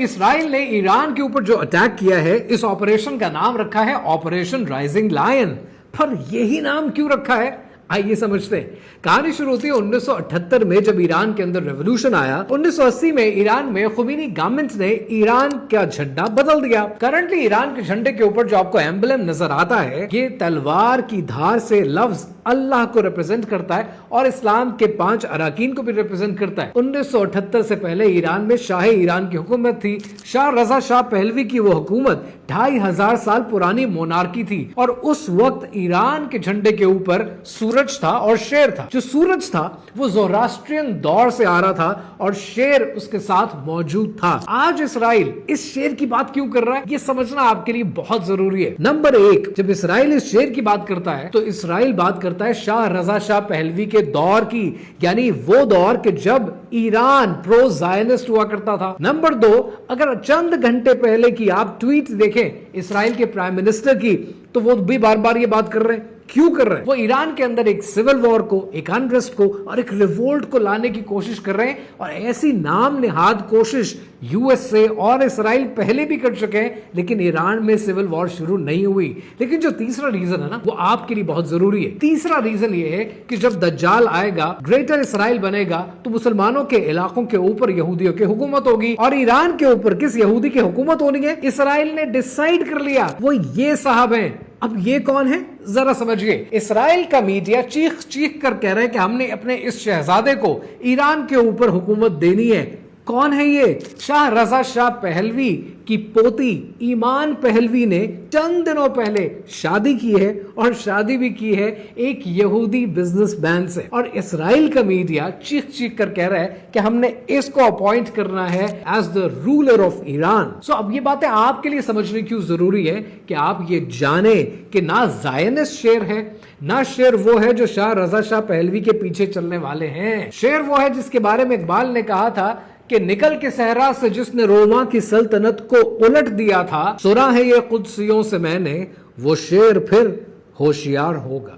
اسرائیل نے ایران کے اوپر جو اٹیک کیا ہے اس آپریشن کا نام رکھا ہے آپریشن رائزنگ لائن. پر یہی نام کیوں رکھا ہے آئیے سمجھتے ہیں. کہانی شروع ہوتی ہے 1978 میں جب ایران کے اندر ریولوشن آیا. 1980 میں ایران میں خمینی گورنمنٹ نے ایران کا جھنڈا بدل دیا. کرنٹلی ایران کے جھنڈے کے اوپر جو آپ کو ایمبلم نظر آتا ہے یہ تلوار کی دھار سے لفظ اللہ کو ریپرزینٹ کرتا ہے اور اسلام کے 5 اراکین کو بھی ریپرزینٹ کرتا ہے. 1978 سے پہلے ایران میں شاہ ایران کی حکومت تھی. شاہ رضا شاہ پہلوی کی وہ حکومت 2500 سال پرانی مونارکی تھی اور اس وقت ایران کے جھنڈے کے اوپر سورج تھا اور شیر تھا. جو سورج تھا وہ زوراسٹرین دور سے آ رہا تھا اور شیر اس کے ساتھ موجود تھا. آج اسرائیل اس شیر کی بات کیوں کر رہا ہے یہ سمجھنا آپ کے لیے بہت ضروری ہے. نمبر 1، جب اسرائیل اس شیر کی بات کرتا ہے تو اسرائیل بات کرتا ہے شاہ رضا شاہ پہلوی کے دور کی، یعنی وہ دور کہ جب ایران پرو زائنسٹ ہوا کرتا تھا. نمبر 2، اگر چند گھنٹے پہلے کی آپ ٹویٹ دیکھیں اسرائیل کے پرائم منسٹر کی تو وہ بھی بار بار یہ بات کر رہے ہیں. کیوں کر رہے ہیں؟ وہ ایران کے اندر ایک سول وار کو، ایک انریسٹ کو اور ایک ریوولٹ کو لانے کی کوشش کر رہے ہیں اور ایسی نام نہاد کوشش یو ایس اے اور اسرائیل پہلے بھی کر چکے ہیں لیکن ایران میں سول وار شروع نہیں ہوئی. لیکن جو تیسرا ریزن ہے نا وہ آپ کے لیے بہت ضروری ہے. تیسرا ریزن یہ ہے کہ جب دجال آئے گا، گریٹر اسرائیل بنے گا تو مسلمانوں کے علاقوں کے اوپر یہودیوں کی حکومت ہوگی اور ایران کے اوپر کس یہودی کی حکومت ہونی ہے اسرائیل نے ڈیسائیڈ کر لیا. وہ یہ صاحب ہیں. اب یہ کون ہے ذرا سمجھئے. اسرائیل کا میڈیا چیخ چیخ کر کہہ رہے ہیں کہ ہم نے اپنے اس شہزادے کو ایران کے اوپر حکومت دینی ہے. کون ہے یہ؟ شاہ رضا شاہ پہلوی کی پوتی ایمان پہلوی نے چند دنوں پہلے شادی کی ہے اور شادی بھی کی ہے ایک یہودی بزنس مین سے. اور اسرائیل کا میڈیا چیخ چیخ کر کہہ رہا ہے کہ ہم نے اس کو اپوائنٹ کرنا ہے as the ruler of Iran. So اب یہ باتیں آپ کے لیے سمجھنے کیوں ضروری ہے کہ آپ یہ جانیں کہ نہ زائنسٹ شیر ہے، نہ شیر وہ ہے جو شاہ رضا شاہ پہلوی کے پیچھے چلنے والے ہیں. شیر وہ ہے جس کے بارے میں اقبال نے کہا تھا کہ نکل کے صحرا سے جس نے روما کی سلطنت کو الٹ دیا تھا، سنا ہے یہ قدسیوں سے میں نے، وہ شیر پھر ہوشیار ہوگا.